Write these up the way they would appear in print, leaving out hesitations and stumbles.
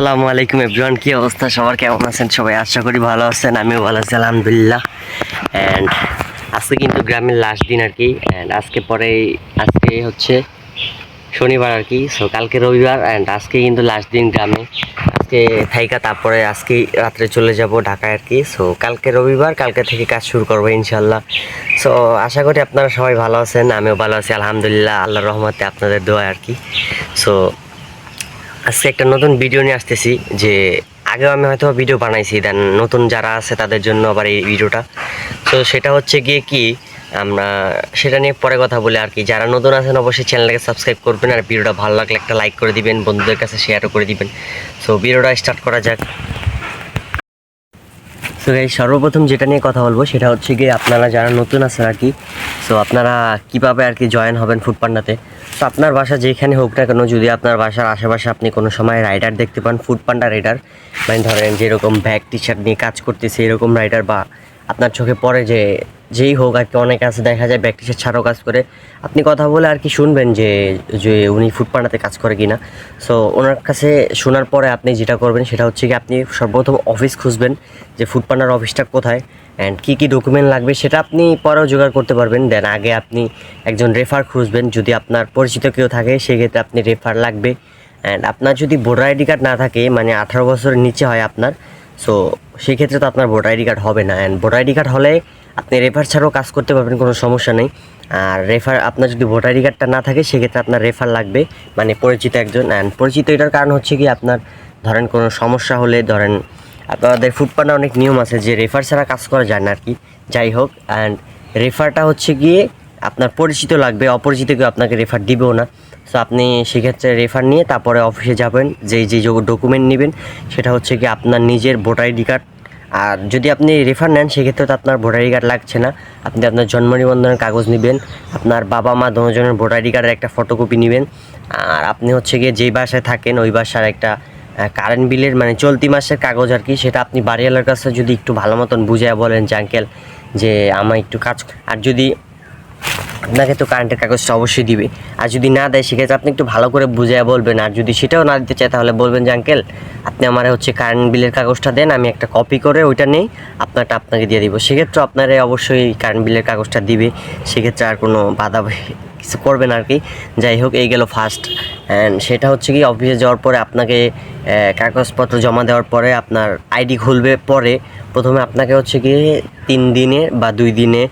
আসসালামু আলাইকুম এভরিওয়ান, কি অবস্থা সবার? কেমন আছেন সবাই? আশা করি ভালো আছেন। আমিও ভালো আছি আলহামদুলিল্লাহ। অ্যান্ড আজকে কিন্তু গ্রামের লাস্ট দিন আর কি। অ্যান্ড আজকে হচ্ছে শনিবার আর কি। সো কালকে রবিবার অ্যান্ড আজকে কিন্তু লাস্ট দিন গ্রামে। আজকে থাইকা তারপরে আজকে রাত্রে চলে যাব ঢাকায় আর কি। সো কালকে রবিবার, কালকে থেকে কাজ শুরু করবো ইনশাল্লাহ। সো আশা করি আপনারা সবাই ভালো আছেন, আমিও ভালো আছি আলহামদুলিল্লাহ, আল্লাহর রহমতে, আপনাদের দোয়া আর কি। সো আজকে একটা নতুন ভিডিও নিয়ে আসতেছি। যে আগেও আমি হয়তো ভিডিও বানাইছি, দেন নতুন যারা আছে তাদের জন্য আবার এই ভিডিওটা। তো সেটা হচ্ছে গিয়ে কি, আমরা সেটা নিয়ে পরে কথা বলি আর কি। যারা নতুন আছেন অবশ্যই চ্যানেলটাকে সাবস্ক্রাইব করবেন, আর ভিডিওটা ভালো লাগলে একটা লাইক করে দিবেন, বন্ধুদের কাছে শেয়ারও করে দিবেন। সো ভিডিওটা স্টার্ট করা যাক। সো এই সর্বপ্রথম যেটা নিয়ে কথা বলবো সেটা হচ্ছে গিয়ে, আপনারা যারা নতুন আছেন আর কি, সো আপনারা কীভাবে আর কি জয়েন হবেন ফুডপান্ডাতে। তো আপনার বাসা যেখানে হোক না কেন, যদি আপনার বাসার আশেপাশে আপনি কোনো সময় রাইডার দেখতে পান, ফুডপান্ডা রাইডার, মানে ধরেন যেরকম ব্যাগ টি শার্ট নিয়ে কাজ করতেছে এরকম রাইডার, বা আপনার চোখে পড়ে যে যেই হোক আর কি, অনেকে আছে দেখা যায় ব্যাগ টি শার্ট ছাড়াও কাজ করে, আপনি কথা বলে আর কি শুনবেন যে যে উনি ফুডপান্ডাতে কাজ করে কিনা। সো ওনার কাছে শোনার পরে আপনি যেটা করবেন সেটা হচ্ছে কি, আপনি সর্বপ্রথম অফিস খুঁজবেন যে ফুডপান্ডার অফিসটা কোথায়, অ্যান্ড কী কী ডকুমেন্ট লাগবে সেটা আপনি পরেও জোগাড় করতে পারবেন। দেন আগে আপনি একজন রেফার খুঁজবেন, যদি আপনার পরিচিত কেউ থাকে সেক্ষেত্রে আপনি রেফার লাগবে। অ্যান্ড আপনার যদি ভোটার আইডি কার্ড না থাকে, মানে 18 বছরের নিচে হয় আপনার, সো সেক্ষেত্রে তো আপনার ভোটার আইডি কার্ড হবে না। অ্যান্ড ভোটার আইডি কার্ড হলে আপনি রেফার ছাড়াও কাজ করতে পারবেন, কোনো সমস্যা নেই। আর রেফার, আপনার যদি ভোটার আইডি কার্ডটা না থাকে সেক্ষেত্রে আপনার রেফার লাগবে, মানে পরিচিত একজন। অ্যান্ড পরিচিত এটার কারণ হচ্ছে কি, আপনার ধরেন কোনো সমস্যা হলে, ধরেন আপনাদের ফুডপান্ডে অনেক নিয়ম আছে যে রেফার ছাড়া কাজ করা যায় না আর কি। যাই হোক, অ্যান্ড রেফারটা হচ্ছে গিয়ে আপনার পরিচিত লাগবে, অপরিচিত কেউ আপনাকে রেফার দিবেও না। সো আপনি সেক্ষেত্রে রেফার নিয়ে তারপরে অফিসে যাবেন। যে ডকুমেন্ট নেবেন সেটা হচ্ছে কি আপনার নিজের ভোটার আইডি কার্ড। আর যদি আপনি রেফার নেন সেক্ষেত্রে তো আপনার ভোটার আইডি কার্ড লাগছে না, আপনি আপনার জন্ম নিবন্ধনের কাগজ নেবেন, আপনার বাবা মা দুজনের ভোটার আইডি কার্ডের একটা ফটোকপি নেবেন, আর আপনি হচ্ছে গিয়ে যেই বাসায় থাকেন ওই বাসার একটা কারেন্ট বিলের মানে চলতি মাসের কাগজ আর কি, সেটা আপনি বাড়িওয়ালার কাছে যদি একটু ভালো মতন বুঝিয়ে বলেন যে আঙ্কেল যে আমার একটু কাজ, আর যদি আপনাকে তো কারেন্টের কাগজটা অবশ্যই দিবে, আর যদি না দেয় সেক্ষেত্রে আপনি একটু ভালো করে বুঝিয়ে বলবেন। আর যদি সেটাও না দিতে চায় তাহলে বলবেন যে আঙ্কেল আপনি আমার হচ্ছে কারেন্ট বিলের কাগজটা দেন, আমি একটা কপি করে ওইটা নেই আপনারটা আপনাকে দিয়ে দিব। সেক্ষেত্রে আপনারা অবশ্যই কারেন্ট বিলের কাগজটা দিবে, সেক্ষেত্রে আর কোনো বাধা কিছু করবেন আর কি। যাই হোক, এই গেল ফার্স্ট। অ্যান্ড সেটা হচ্ছে কি, অফিসে যাওয়ার পরে আপনাকে কাগজপত্র জমা দেওয়ার পরে আপনার আইডি খুলবে। পরে প্রথমে আপনাকে হচ্ছে কি 3 দিনে বা 2 দিনে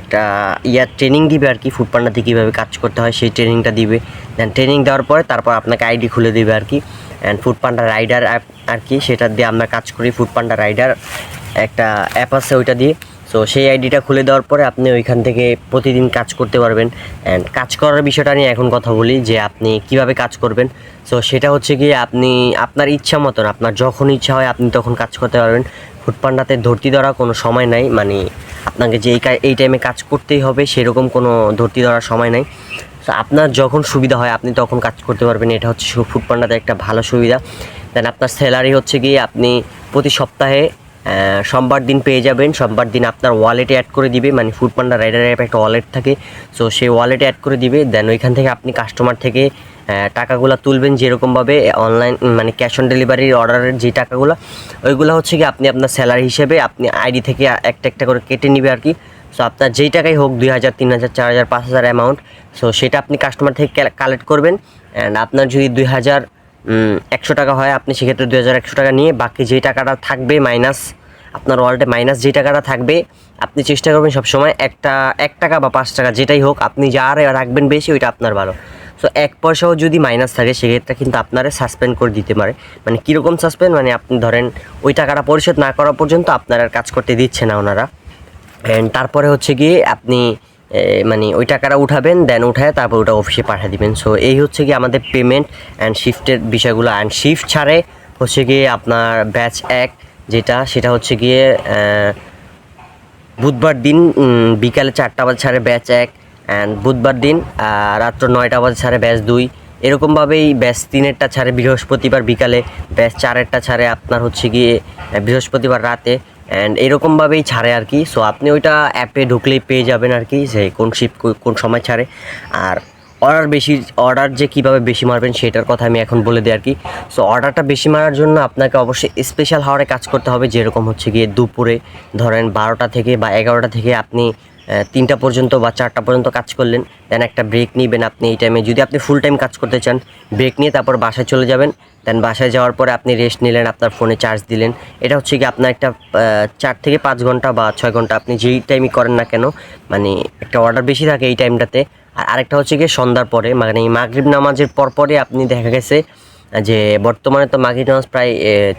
একটা ট্রেনিং দিবে আর কি, ফুডপান্ডাতে কীভাবে কাজ করতে হয় সেই ট্রেনিংটা দিবে। দেন ট্রেনিং দেওয়ার পরে তারপর আপনাকে আইডি খুলে দেবে আর কি। অ্যান্ড ফুডপান্ডা রাইডার অ্যাপ আর কি, সেটা দিয়ে আমরা কাজ করি। ফুডপান্ডা রাইডার একটা অ্যাপ আছে ওইটা দিয়ে। সো সেই আইডিটা খুলে দেওয়ার পরে আপনি ওইখান থেকে প্রতিদিন কাজ করতে পারবেন। অ্যান্ড কাজ করার বিষয়টা নিয়ে এখন কথা বলি যে আপনি কিভাবে কাজ করবেন। সো সেটা হচ্ছে গিয়ে, আপনি আপনার ইচ্ছা মতন, আপনার যখন ইচ্ছা হয় আপনি তখন কাজ করতে পারবেন। ফুডপান্ডাতে ধরতি ধরা কোনো সময় নাই, মানে আপনাকে যে এই টাইমে কাজ করতেই হবে সেরকম কোনো ধরতি ধরার সময় নাই। তো আপনার যখন সুবিধা হয় আপনি তখন কাজ করতে পারবেন, এটা হচ্ছে ফুডপান্ডাতে একটা ভালো সুবিধা। দেন আপনার স্যালারি হচ্ছে গিয়ে আপনি প্রতি সপ্তাহে সোমবার দিন পেয়ে যাবেন। সোমবার দিন আপনার ওয়ালেটে অ্যাড করে দিবে, মানে ফুডপান্ডা রাইডার অ্যাপ একটা ওয়ালেট থাকে, সো সেই ওয়ালেটে অ্যাড করে দিবে। দেন ওইখান থেকে আপনি কাস্টমার থেকে টাকাগুলো তুলবেন, যেরকমভাবে অনলাইন মানে ক্যাশ অন ডেলিভারির অর্ডারের যে টাকাগুলো, ওইগুলো হচ্ছে কি আপনি আপনার স্যালারি হিসেবে আপনি আইডি থেকে একটা একটা করে কেটে নিবে আর কি। সো আপনার যেই টাকাই হোক, 2000, 3000, 4000, 5000 অ্যামাউন্ট, সো সেটা আপনি কাস্টমার থেকে কালেক্ট করবেন। অ্যান্ড আপনার যদি 2100 টাকা হয়, আপনি সেক্ষেত্রে 2100 টাকা নিয়ে বাকি যেই টাকাটা থাকবে মাইনাস, আপনার ওয়ালেটে মাইনাস যেই টাকাটা থাকবে, আপনি চেষ্টা করবেন সবসময় 1 টাকা বা 5 টাকা যেটাই হোক, আপনি যা রাখবেন বেশি ওইটা আপনার ভালো। সো 1 পয়সাও যদি মাইনাস থাকে সেক্ষেত্রে কিন্তু আপনারা সাসপেন্ড করে দিতে পারে। মানে কীরকম সাসপেন্ড, মানে আপনি ধরেন ওই টাকাটা পরিশোধ না করা পর্যন্ত আপনার আর কাজ করতে দিচ্ছে না ওনারা। অ্যান্ড তারপরে হচ্ছে গিয়ে আপনি মানে ওই টাকাটা উঠাবেন, দেন উঠায় তারপর ওটা অফিসে পাঠিয়ে দিবেন। সো এই হচ্ছে কি আমাদের পেমেন্ট অ্যান্ড শিফটের বিষয়গুলো। অ্যান্ড শিফট ছাড়ে হচ্ছে গিয়ে আপনার ব্যাচ 1 যেটা, সেটা হচ্ছে গিয়ে বুধবার দিন বিকালে 4টা বাজে ছাড়ে ব্যাচ 1, অ্যান্ড বুধবার দিন রাত্র 9টা বাজে ছাড়ে ব্যাচ 2। এরকমভাবেই ব্যাচ 3-এরটা ছাড়ে বৃহস্পতিবার বিকালে, ব্যাচ 4-এরটা ছাড়ে আপনার হচ্ছে গিয়ে বৃহস্পতিবার রাতে। অ্যান্ড এরকমভাবেই ছাড়ে আর কি। সো আপনি ওইটা অ্যাপে ঢুকলেই পেয়ে যাবেন আর কি, যে কোন শিফট কোন সময় ছাড়ে। আর অর্ডার যে কীভাবে বেশি মারবেন সেটার কথা আমি এখন বলে দিই আর কি। সো অর্ডারটা বেশি মারার জন্য আপনাকে অবশ্যই স্পেশাল হাওয়ারে কাজ করতে হবে, যেরকম হচ্ছে গিয়ে দুপুরে ধরেন 12টা থেকে বা 11টা থেকে আপনি 3টা পর্যন্ত বা 4টা পর্যন্ত কাজ করলেন, দেন একটা ব্রেক নিবেন আপনি এই টাইমে। যদি আপনি ফুল টাইম কাজ করতে চান, ব্রেক নিয়ে তারপর বাসায় চলে যাবেন, দেন বাসায় যাওয়ার পরে আপনি রেস্ট নিলেন, আপনার ফোনে চার্জ দিলেন। এটা হচ্ছে কি আপনার একটা 4 থেকে 5 ঘন্টা বা 6 ঘন্টা আপনি যেই টাইমই করেন না কেন, মানে একটা অর্ডার বেশি থাকে এই টাইমটাতে। আর আরেকটা হচ্ছে গিয়ে সন্ধ্যার পরে, মানে মাগরিব নামাজের পরে আপনি দেখা গেছে যে বর্তমানে তো মাগরিব নামাজ প্রায়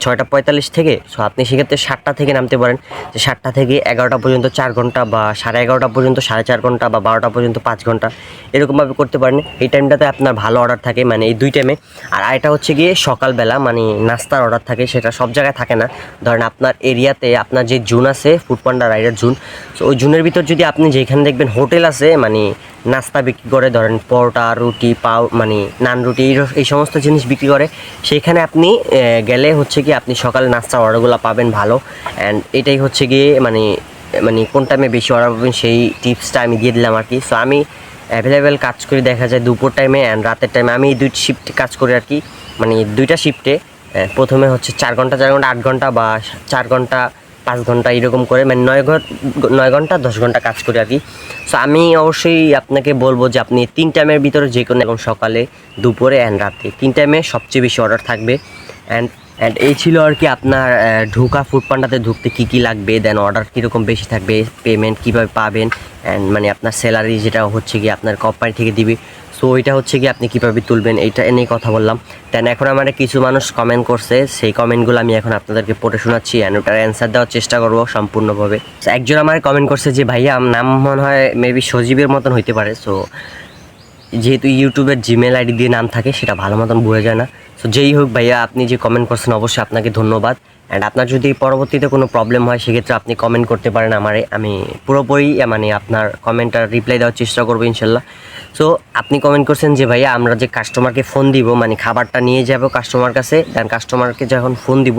6টা 45 থেকে, সো আপনি সেক্ষেত্রে 7টা থেকে নামতে পারেন, যে 7টা থেকে 11টা পর্যন্ত 4 ঘন্টা বা 11:30 পর্যন্ত 4.5 ঘন্টা বা 12টা পর্যন্ত 5 ঘন্টা এরকমভাবে করতে পারেন। এই টাইমটাতে আপনার ভালো অর্ডার থাকে, মানে এই দুই টাইমে। আর আরেকটা হচ্ছে গিয়ে সকালবেলা, মানে নাস্তার অর্ডার থাকে, সেটা সব জায়গায় থাকে না। ধরেন আপনার এরিয়াতে আপনার যে জোন আছে ফুড পান্ডা রাইডার জোন, সো ওই জোনের ভিতর যদি আপনি যেখানে দেখবেন হোটেল আছে, মানে নাস্তা বিক্রি করে, ধরেন পরোটা, রুটি, পাও, মানে নান, রুটি, এই সমস্ত জিনিস বিক্রি করে, সেইখানে আপনি গেলে হচ্ছে কি আপনি সকালে নাস্তার অর্ডারগুলো পাবেন ভালো। অ্যান্ড এটাই হচ্ছে গিয়ে মানে মানে কোন টাইমে বেশি অর্ডার পাবেন সেই টিপসটা আমি দিয়ে দিলাম আর কি। সো আমি অ্যাভেলেবেল কাজ করি দেখা যায় দুপুর টাইমে অ্যান্ড রাতের টাইমে। আমি এই 2টি শিফটে কাজ করি আর কি, মানে 2টা শিফটে। প্রথমে হচ্ছে 4 ঘন্টা 8 ঘন্টা বা 4 ঘন্টা 5 ঘন্টা এরকম করে, মানে 9 ঘন্টা 10 ঘন্টা কাজ করি আর কি। সো আমি অবশ্যই আপনাকে বলবো যে আপনি 3 টাইমের ভিতরে যে কোনো, এবং সকালে, দুপুরে অ্যান্ড রাতে 3 টাইমে সবচেয়ে বেশি অর্ডার থাকবে। অ্যান্ড এই ছিল আর কি আপনার ঢোকা ফুড পান্ডাতে ঢুকতে কী কী লাগবে, দেন অর্ডার কীরকম বেশি থাকবে, পেমেন্ট কীভাবে পাবেন, অ্যান্ড মানে আপনার স্যালারি যেটা হচ্ছে কি আপনার কোম্পানি থেকে দিবে, সো ওইটা হচ্ছে কি আপনি কীভাবে তুলবেন, এইটা নিয়ে কথা বললাম। দেন এখন আমার কিছু মানুষ কমেন্ট করছে, সেই কমেন্টগুলো আমি এখন আপনাদেরকে পড়ে শোনাচ্ছি অ্যান্ড ওটার অ্যান্সার দেওয়ার চেষ্টা করবো সম্পূর্ণভাবে। একজন আমার কমেন্ট করছে যে ভাইয়া নাম মনে হয় মেবি সজীবের মতন হইতে পারে। সো যেহেতু ইউটিউবের জিমেল আইডি দিয়ে নাম থাকে, সেটা ভালো মতন বোঝা যায় না। সো যেই হোক ভাইয়া, আপনি যে কমেন্ট করছেন অবশ্যই আপনাকে ধন্যবাদ। অ্যান্ড আপনার যদি পরবর্তীতে কোনো প্রবলেম হয় সেক্ষেত্রে আপনি কমেন্ট করতে পারেন আমারে, আমি পুরোপুরি মানে আপনার কমেন্টটা রিপ্লাই দেওয়ার চেষ্টা করবো ইনশাল্লাহ। সো আপনি কমেন্ট করছেন যে ভাইয়া আমরা যে কাস্টমারকে ফোন দিব, মানে খাবারটা নিয়ে যাব কাস্টমার কাছে, দেন কাস্টমারকে যখন ফোন দিব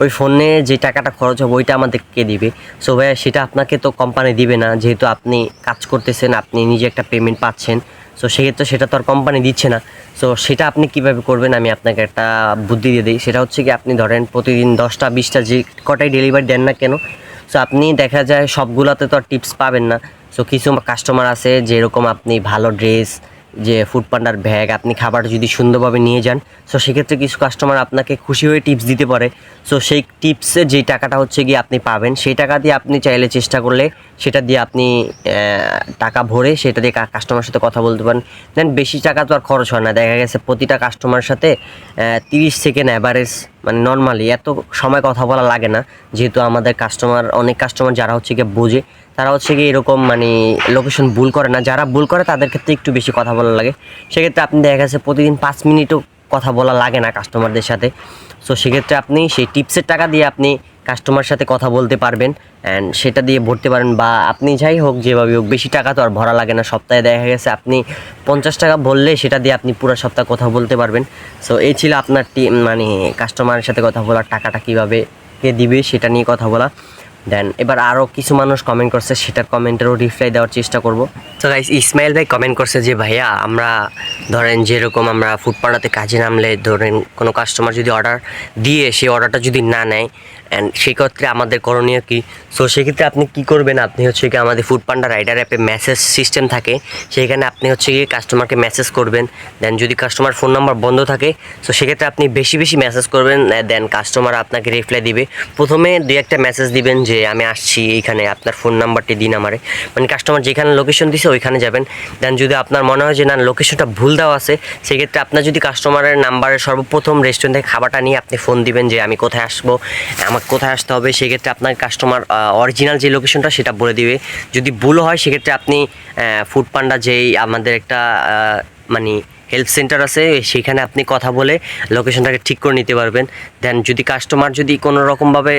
ওই ফোনে যে টাকাটা খরচ হবে ওইটা আমাদেরকে দিবে। সো ভাইয়া সেটা আপনাকে তো কোম্পানি দিবে না, যেহেতু আপনি কাজ করতেছেন, আপনি নিজে একটা পেমেন্ট পাচ্ছেন, সো সেক্ষেত্রে সেটা তো আর কোম্পানি দিচ্ছে না। সো সেটা আপনি কীভাবে করবেন আমি আপনাকে একটা বুদ্ধি দিয়ে দিই। সেটা হচ্ছে কি আপনি ধরেন প্রতিদিন 10টা 20টা যে কটাই ডেলিভারি দেন না কেন, সো আপনি দেখা যায় সবগুলোতে তো আর টিপস পাবেন না। সো কিছু কাস্টমার আছে যেরকম আপনি ভালো ড্রেস, যে ফুড পান্ডার ব্যাগ, আপনি খাবার যদি সুন্দরভাবে নিয়ে যান, সো সেক্ষেত্রে কিছু কাস্টমার আপনাকে খুশি হয়ে টিপস দিতে পারে। সো সেই টিপসে যেই টাকাটা হচ্ছে গিয়ে আপনি পাবেন, সেই টাকা দিয়ে আপনি চাইলে চেষ্টা করলে সেটা দিয়ে আপনি টাকা ভরে সেটা দিয়ে কাস্টমার সাথে কথা বলতে পারেন। দেন বেশি টাকা তো আর খরচ হয় না, দেখা গেছে প্রতিটা কাস্টমারের সাথে 30 সেকেন্ড অ্যাভারেজ, মানে নর্মালি এত সময় কথা বলা লাগে না, যেহেতু আমাদের কাস্টমার, অনেক কাস্টমার যারা হচ্ছে গিয়ে বোঝে, তারা হচ্ছে গিয়ে এরকম মানে লোকেশন ভুল করে না। যারা ভুল করে তাদের ক্ষেত্রে একটু বেশি কথা বলা লাগে। সেক্ষেত্রে আপনি দেখা গেছে প্রতিদিন 5 মিনিটও কথা বলা লাগে না কাস্টমারদের সাথে। সো সেক্ষেত্রে আপনি সেই টিপসের টাকা দিয়ে আপনি কাস্টমার সাথে কথা বলতে পারবেন অ্যান্ড সেটা দিয়ে ভরতে পারেন, বা আপনি যাই হোক যেভাবে হোক, বেশি টাকা তো আর ভরা লাগে না। সপ্তাহে দেখা গেছে আপনি 50 টাকা বললে সেটা দিয়ে আপনি পুরো সপ্তাহ কথা বলতে পারবেন। সো এই ছিল আপনার মানে কাস্টমারের সাথে কথা বলার টাকাটা কীভাবে কে দিবে সেটা নিয়ে কথা বলা। দেন এবার আরও কিছু মানুষ কমেন্ট করছে, সেটার কমেন্টেরও রিপ্লাই দেওয়ার চেষ্টা করব। তো গাইস, ইসমাইল ভাই কমেন্ট করছে যে ভাইয়া আমরা ধরেন যেরকম আমরা ফুড পান্ডাতে কাজে নামলে ধরেন কোনো কাস্টমার যদি অর্ডার দিয়ে সেই অর্ডারটা যদি না নেয়, অ্যান্ড সেক্ষেত্রে আমাদের করণীয় কী। সো সেক্ষেত্রে আপনি কী করবেন, আপনি হচ্ছে কি আমাদের ফুড পান্ডা রাইডার অ্যাপে মেসেজ সিস্টেম থাকে, সেইখানে আপনি হচ্ছে গিয়ে কাস্টমারকে মেসেজ করবেন। দেন যদি কাস্টমার ফোন নাম্বার বন্ধ থাকে, সো সেক্ষেত্রে আপনি বেশি বেশি মেসেজ করবেন, দেন কাস্টমার আপনাকে রিপ্লাই দিবে। প্রথমে 2-1টা মেসেজ দিবেন যে আমি আসছি এইখানে, আপনার ফোন নাম্বারটি দিন আমারে, মানে কাস্টমার যেখানে লোকেশন দিছে ওইখানে যাবেন। দেন যদি আপনার মনে হয় যে না লোকেশনটা ভুল দেওয়া আছে, সেক্ষেত্রে আপনার যদি কাস্টমারের নাম্বারে সর্বপ্রথম রেস্টুরেন্ট থেকে খাবারটা নিয়ে আপনি ফোন দিবেন যে আমি কোথায় আসবো, আমাকে কোথায় আসতে হবে, সেক্ষেত্রে আপনার কাস্টমার অরিজিনাল যে লোকেশনটা সেটা বলে দিবে। যদি ভুল হয় সেক্ষেত্রে আপনি ফুড পান্ডা যেই আমাদের একটা মানে হেল্প সেন্টার আছে, সেখানে আপনি কথা বলে লোকেশনটাকে ঠিক করে নিতে পারবেন। দেন যদি কাস্টমার যদি কোনো রকমভাবে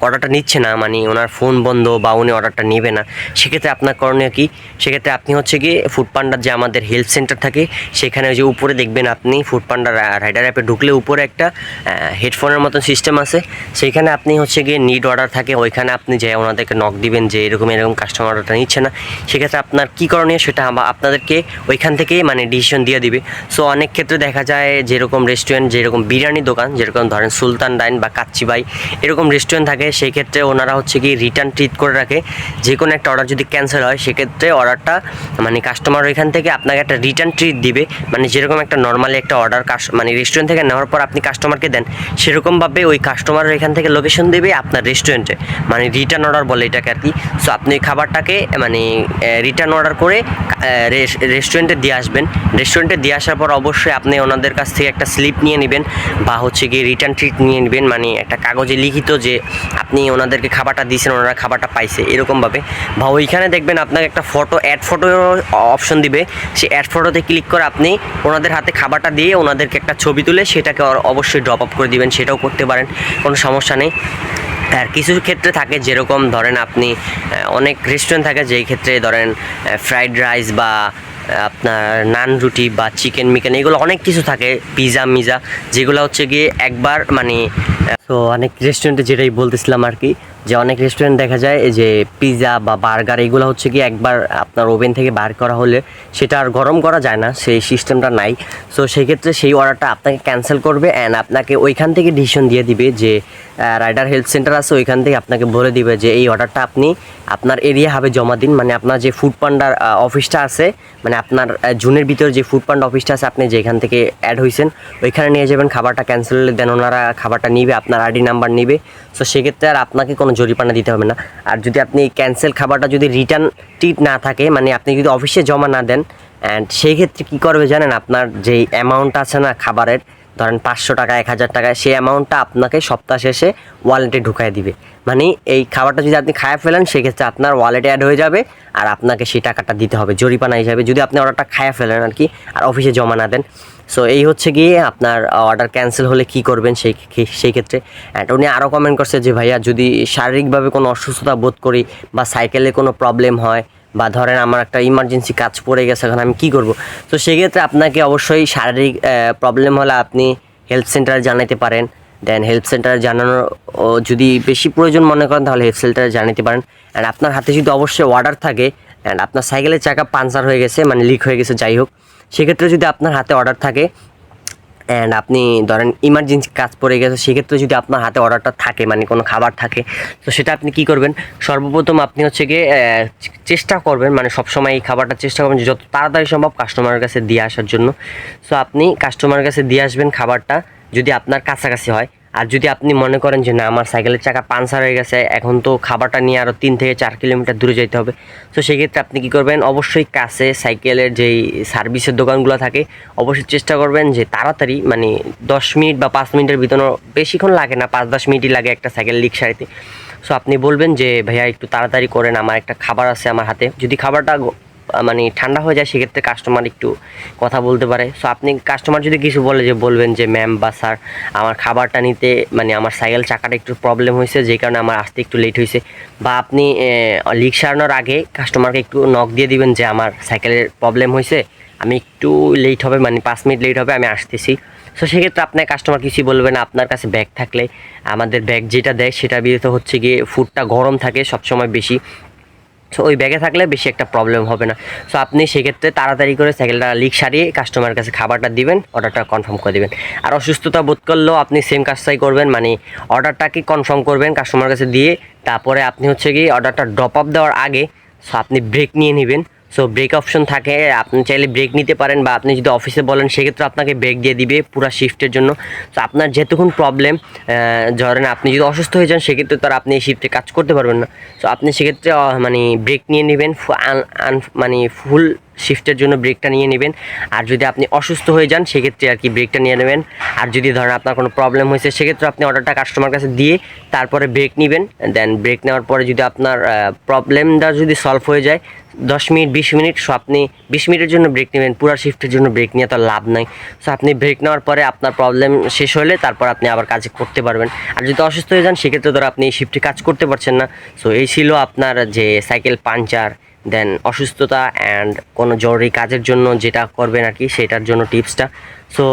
অর্ডারটা নিচ্ছে না, মানে ওনার ফোন বন্ধ বা উনি অর্ডারটা নেবে না, সেক্ষেত্রে আপনার করণীয় কী? সেক্ষেত্রে আপনি হচ্ছে গিয়ে ফুডপান্ডার যে আমাদের হেল্প সেন্টার থাকে সেখানে যে উপরে দেখবেন আপনি ফুডপান্ডা রাইডার অ্যাপে ঢুকলে উপরে একটা হেডফোনের মতন সিস্টেম আছে, সেইখানে আপনি হচ্ছে গিয়ে নিড অর্ডার থাকে, ওইখানে আপনি যে ওনাদেরকে নক দিবেন যে এরকম কাস্টমার অর্ডারটা নিচ্ছে না। সেক্ষেত্রে আপনার কী করণীয় সেটা আপনাদেরকে ওইখান থেকেই মানে ডিসিশন দিয়ে দিবে। সো অনেক ক্ষেত্রে দেখা যায় যেরকম রেস্টুরেন্ট, যেরকম বিরিয়ানি দোকান, যেরকম ধরেন সুলতান ডাইন বা কাচ্চি বাই এরকম রেস্টুরেন্ট থাকে, সেই ক্ষেত্রে ওনারা হচ্ছে কি রিটার্ন ট্রিট করে রাখে। যে কোনো একটা অর্ডার যদি ক্যান্সেল হয় সেক্ষেত্রে অর্ডারটা মানে কাস্টমার ওইখান থেকে আপনাকে একটা রিটার্ন ট্রিট দিবে, মানে যেরকম একটা নর্মালি একটা অর্ডার মানে রেস্টুরেন্ট থেকে নেওয়ার পর আপনি কাস্টমারকে দেন, সেরকমভাবে ওই কাস্টমার এখান থেকে লোকেশন দেবে আপনার রেস্টুরেন্টে, মানে রিটার্ন অর্ডার বলে এটাকে আর কি। সো আপনি ওই খাবারটাকে মানে রিটার্ন অর্ডার করে রেস্টুরেন্টে দিয়ে আসবেন। রেস্টুরেন্টে দিয়ে আসার পর অবশ্যই আপনি ওনাদের কাছ থেকে একটা স্লিপ নিয়ে নেবেন বা হচ্ছে গিয়ে রিটার্ন ট্রিট নিয়ে নেবেন, মানে একটা কাগজে লিখিত যে আপনি ওনাদেরকে খাবারটা দিয়েছেন, ওনারা খাবারটা পাইছে এরকমভাবে। বা ওইখানে দেখবেন আপনাকে একটা ফটো, অ্যাড ফটো অপশন দিবে, সেই অ্যাড ফটোতে ক্লিক করে আপনি ওনাদের হাতে খাবারটা দিয়ে ওনাদেরকে একটা ছবি তুলে সেটাকে অবশ্যই ড্রপ আপ করে দিবেন, সেটাও করতে পারেন, কোনো সমস্যা নেই। আর কিছু ক্ষেত্রে থাকে যেরকম ধরেন আপনি অনেক রেস্টুরেন্ট থাকে যেই ক্ষেত্রে ধরেন ফ্রাইড রাইস বা আপনার নান রুটি বা চিকেন মিকেন এগুলো অনেক কিছু থাকে, পিজা মিজা, যেগুলো হচ্ছে গিয়ে একবার মানে তো অনেক রেস্টুরেন্টে যেটাই বলতেছিলাম আর কি, যে অনেক রেস্টুরেন্ট দেখা যায় যে পিজা বা বার্গার এগুলো হচ্ছে কি একবার আপনার ওভেন থেকে বার করা হলে সেটা আর গরম করা যায় না, সেই সিস্টেমটা নাই। সো সেই ক্ষেত্রে সেই অর্ডারটা আপনাকে ক্যান্সেল করবে অ্যান্ড আপনাকে ওইখান থেকে ডিসিশন দিয়ে দিবে যে রাইডার হেল্প সেন্টার আছে, ওইখান থেকে আপনাকে বলে দিবে যে এই অর্ডারটা আপনি আপনার এরিয়া হবে জমা দিন, মানে আপনার যে ফুড পান্ডার অফিসটা আছে, মানে আপনার জুনের ভিতরে যে ফুড পান্ডা অফিসটা আছে আপনি যেখান থেকে অ্যাড হয়েছেন ওইখানে নিয়ে যাবেন, খাবারটা ক্যান্সেল হলে দেন ওনারা খাবারটা নিবে, আপনার আইডি নাম্বার নিবে। সো সেক্ষেত্রে আর আপনাকে কোনো জরিমানা দিতে হবে না। আর যদি আপনি ক্যান্সেল খাবারটা যদি রিটার্ন টিট না থাকে, মানে আপনি যদি অফিসে জমা না দেন, অ্যান্ড সেই ক্ষেত্রে কী করবে জানেন, আপনার যেই অ্যামাউন্ট আছে না খাবারের, ধরেন 500 টাকা 1000 টাকা, সেই অ্যামাউন্টটা আপনাকে সপ্তাহ শেষে ওয়ালেটে ঢুকাই দিবে। মানে এই খাবারটা যদি আপনি খায় ফেলেন সেক্ষেত্রে আপনার ওয়ালেটে অ্যাড হয়ে যাবে আর আপনাকে সেই টাকাটা দিতে হবে জরিমানা হিসাবে, যদি আপনি অর্ডারটা খায় ফেলেন আর কি, আর অফিসে জমা না দেন। সো এই হচ্ছে গিয়ে আপনার অর্ডার ক্যান্সেল হলে কি করবেন সেই ক্ষেত্রে। অ্যান্ড উনি আরও কমেন্ট করছে যে ভাইয়া যদি শারীরিকভাবে কোনো অসুস্থতা বোধ করি বা সাইকেলে কোনো প্রবলেম হয় বা ধরেন আমার একটা ইমার্জেন্সি কাজ পড়ে গেছে, এখন আমি কী করব। তো সেক্ষেত্রে আপনাকে অবশ্যই শারীরিক প্রবলেম হলে আপনি হেল্প সেন্টারে জানাতে পারেন। দেন হেল্প সেন্টারে জানানোর যদি বেশি প্রয়োজন মনে করেন তাহলে হেল্প সেন্টারে জানাতে পারেন। অ্যান্ড আপনার হাতে যদি অবশ্যই অর্ডার থাকে অ্যান্ড আপনার সাইকেলের চাকা পাঞ্চার হয়ে গেছে, মানে লিক হয়ে গেছে যাই হোক, সেক্ষেত্রে যদি আপনার হাতে অর্ডার থাকে অ্যান্ড আপনি ধরেন ইমার্জেন্সি কাজ পড়ে গেছে, সেক্ষেত্রে যদি আপনার হাতে অর্ডারটা থাকে, মানে কোনো খাবার থাকে, তো সেটা আপনি কি করবেন, সর্বপ্রথম আপনি হচ্ছে গিয়ে চেষ্টা করবেন, মানে সবসময় এই খাবারটা চেষ্টা করবেন যে যত তাড়াতাড়ি সম্ভব কাস্টমারের কাছে দিয়ে আসার জন্য। সো আপনি কাস্টমারের কাছে দিয়ে আসবেন খাবারটা যদি আপনার কাছাকাছি হয়। আর যদি আপনি মনে করেন যে না আমার সাইকেলের চাকা পাঞ্চার হয়ে গেছে, এখন তো খাবারটা নিয়ে আরও 3 থেকে 4 কিলোমিটার দূরে যেতে হবে, তো সেক্ষেত্রে আপনি কী করবেন, অবশ্যই কাছে সাইকেলের যেই সার্ভিসের দোকানগুলো থাকে অবশ্যই চেষ্টা করবেন যে তাড়াতাড়ি, মানে 10 মিনিট বা 5 মিনিটের ভিতরে, বেশিক্ষণ লাগে না, 5-10 মিনিটই লাগে একটা সাইকেল লিক সারাইতে। সো আপনি বলবেন যে ভাইয়া একটু তাড়াতাড়ি করেন, আমার একটা খাবার আছে আমার হাতে। যদি খাবারটা মানে ঠান্ডা হয়ে যায় সেক্ষেত্রে কাস্টমার একটু কথা বলতে পারে। সো আপনি কাস্টমার যদি কিছু বলে যে বলবেন যে ম্যাম বা স্যার আমার খাবারটা নিতে মানে আমার সাইকেল চাকাটা একটু প্রবলেম হয়েছে, যেই কারণে আমার আসতে একটু লেট হয়েছে। বা আপনি লিক সারানোর আগে কাস্টমারকে একটু নক দিয়ে দিবেন যে আমার সাইকেলের প্রবলেম হয়েছে, আমি একটু লেট হবে, মানে 5 মিনিট লেট হবে, আমি আসতেছি। সো সেক্ষেত্রে আপনার কাস্টমার কিছুই বলবে না। আপনার কাছে ব্যাগ থাকলে, আমাদের ব্যাগ যেটা দেয় সেটা বিয়েতে হচ্ছে গিয়ে ফুডটা গরম থাকে সবসময় বেশি, সো ওই ব্যাগে থাকলে বেশি একটা প্রবলেম হবে না। সো আপনি সেক্ষেত্রে তাড়াতাড়ি করে সাইকেলটা লিক সারিয়ে কাস্টমারের কাছে খাবারটা দিবেন, অর্ডারটা কনফার্ম করে দেবেন। আর অসুস্থতা বোধ করলেও আপনি সেম কাজটাই করবেন, মানে অর্ডারটাকে কনফার্ম করবেন কাস্টমারের কাছে দিয়ে, তারপরে আপনি হচ্ছে কি অর্ডারটা ড্রপ আপ দেওয়ার আগে সো আপনি ব্রেক নিয়ে নেবেন। সো ব্রেক অপশন থাকে, আপনি চাইলে ব্রেক নিতে পারেন, বা আপনি যদি অফিসে বলেন সেক্ষেত্রে আপনাকে ব্রেক দিয়ে দিবে পুরো শিফটের জন্য। তো আপনার যেতক্ষণ প্রবলেম, ধরেন আপনি যদি অসুস্থ হয়ে যান সেক্ষেত্রে তো আর আপনি এই শিফটে কাজ করতে পারবেন না। সো আপনি সেক্ষেত্রে মানে ব্রেক নিয়ে নেবেন, মানে ফুল শিফটের জন্য ব্রেকটা নিয়ে নেবেন। আর যদি আপনি অসুস্থ হয়ে যান সেক্ষেত্রে আর কি ব্রেকটা নিয়ে নেবেন। আর যদি ধরেন আপনার কোনো প্রবলেম হয়েছে সেক্ষেত্রে আপনি অর্ডারটা কাস্টমার কাছে দিয়ে তারপরে ব্রেক নেবেন। দেন ব্রেক নেওয়ার পরে যদি আপনার প্রবলেমটা যদি সলভ হয়ে যায় 10 মিনিট 20 মিনিট। সো আপনি 20 মিনিটের জন্য ব্রেক নেবেন, পুরো শিফটের জন্য ব্রেক নিয়ে তো লাভ নাই। সো আপনি ব্রেক নেওয়ার পরে আপনার প্রবলেম শেষ হলে তারপর আপনি আবার কাজ করতে পারবেন। আর যদি অসুস্থ হয়ে যান সেক্ষেত্রে ধরো আপনি এই শিফটে কাজ করতে পারছেন না। সো এই ছিল আপনার যে সাইকেল পাংচার, দেন অসুস্থতা অ্যান্ড কোনো জরুরি কাজের জন্য যেটা করবেন আর কি, সেটার জন্য টিপসটা। সো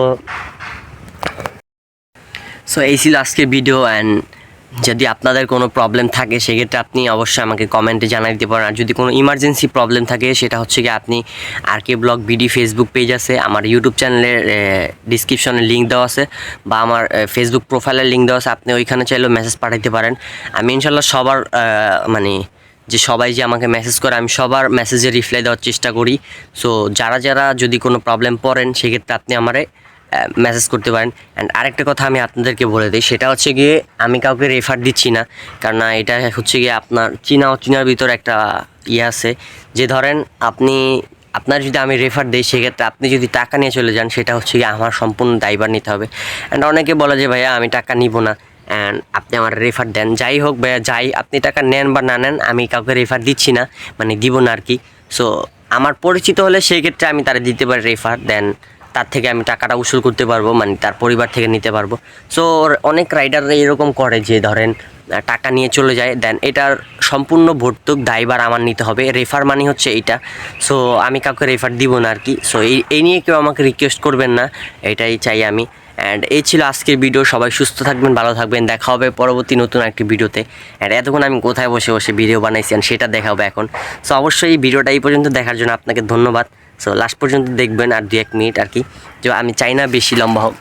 সো এই ছিল আজকের ভিডিও। অ্যান্ড যদি আপনাদের কোনো প্রবলেম থাকে সেক্ষেত্রে আপনি অবশ্যই আমাকে কমেন্টে জানিয়ে দিতে পারেন। আর যদি কোনো ইমার্জেন্সি প্রবলেম থাকে সেটা হচ্ছে কি আপনি RK blog BD Facebook page আছে, আমার ইউটিউব চ্যানেলের ডিসক্রিপশনে লিঙ্ক দেওয়া আছে, বা আমার ফেসবুক প্রোফাইলের লিঙ্ক দেওয়া আছে, আপনি ওইখানে চাইলেও মেসেজ পাঠাতে পারেন। আমি ইনশাল্লাহ সবার মানে যে সবাই যে আমাকে মেসেজ করে আমি সবার মেসেজে রিপ্লাই দেওয়ার চেষ্টা করি। সো যারা যারা যদি কোনো প্রবলেম পড়েন সেক্ষেত্রে আপনি আমারে মেসেজ করতে পারেন। অ্যান্ড আরেকটা কথা আমি আপনাদেরকে বলে দিই, সেটা হচ্ছে গিয়ে আমি কাউকে রেফার দিচ্ছি না, কারণ এটা হচ্ছে গিয়ে আপনার চিনা অচিনার ভিতরে একটা ইয়ে আছে, যে ধরেন আপনার যদি আমি রেফার দিই সেক্ষেত্রে আপনি যদি টাকা নিয়ে চলে যান সেটা হচ্ছে গিয়ে আমার সম্পূর্ণ দায়ভার নিতে হবে। অ্যান্ড অনেকে বলে যে ভাইয়া আমি টাকা নিব না অ্যান্ড আপনি আমার রেফার দেন। যাই হোক ভাইয়া, আপনি টাকা নেন বা না নেন, আমি কাউকে রেফার দিচ্ছি না, মানে দিব না আর কি। সো আমার পরিচিত হলে সেই ক্ষেত্রে আমি তারা দিতে পারি রেফার, দেন তার থেকে আমি টাকাটা উসুল করতে পারবো, মানে তার পরিবার থেকে নিতে পারবো। সো অনেক রাইডাররা এরকম করে যে ধরেন টাকা নিয়ে চলে যায়, দেন এটার সম্পূর্ণ ভর্তুক দায়ভার আমার নিতে হবে। রেফার মানি হচ্ছে এইটা। সো আমি কাউকে রেফার দিব না আর কি। সো এই নিয়ে কেউ আমাকে রিকোয়েস্ট করবেন না, এটাই চাই আমি। অ্যান্ড এই ছিল আজকের ভিডিও। সবাই সুস্থ থাকবেন, ভালো থাকবেন, দেখা হবে পরবর্তী নতুন একটি ভিডিওতে। অ্যান্ড এতক্ষণ আমি কোথায় বসে বসে ভিডিও বানাইছি সেটা দেখাবো এখন। সো অবশ্যই এই ভিডিওটা এই পর্যন্ত দেখার জন্য আপনাকে ধন্যবাদ। সো লাস্ট পর্যন্ত দেখবেন, আর 2-1 মিনিট আর কি, যে আমি চাই না বেশি লম্বা হোক।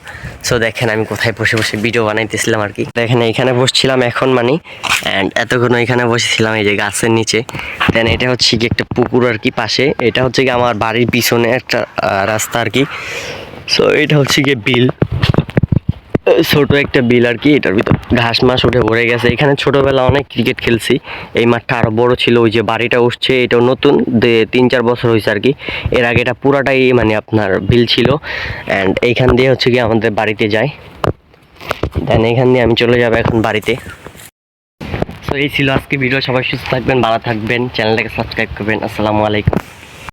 সো দেখেন আমি কোথায় বসে বসে ভিডিও বানাইতেছিলাম আর কি। দেখেন এইখানে বসছিলাম এখন মানে, অ্যান্ড এতক্ষণ এখানে বসেছিলাম এই যে গাছের নিচে। দেন এটা হচ্ছে কি একটা পুকুর আর কি পাশে, এটা হচ্ছে কি আমার বাড়ির পিছনে একটা রাস্তা আর কি। সো এটা হচ্ছে গিয়ে বিল, ছোট একটা বিল আর কি, এটার ভিতর ঘাস মাস উঠে ভরে গেছে। এখানে ছোটবেলা অনেক ক্রিকেট খেলছি। এই মাঠটা আরো বড় ছিল, ওই যে বাড়িটা উঠছে এটাও নতুন 3-4 বছর হয়েছে আর কি। এর আগে এটা পুরাটাই মানে আপনার বিল ছিল। অ্যান্ড এইখান দিয়ে হচ্ছে কি আমাদের বাড়িতে যায়, দেন এইখান দিয়ে আমি চলে যাবো এখন বাড়িতে। তো এই ছিল আজকে ভিডিও। সবাই সুস্থ থাকবেন, ভালো থাকবেন, চ্যানেলটাকে সাবস্ক্রাইব করবেন। আসসালামু আলাইকুম।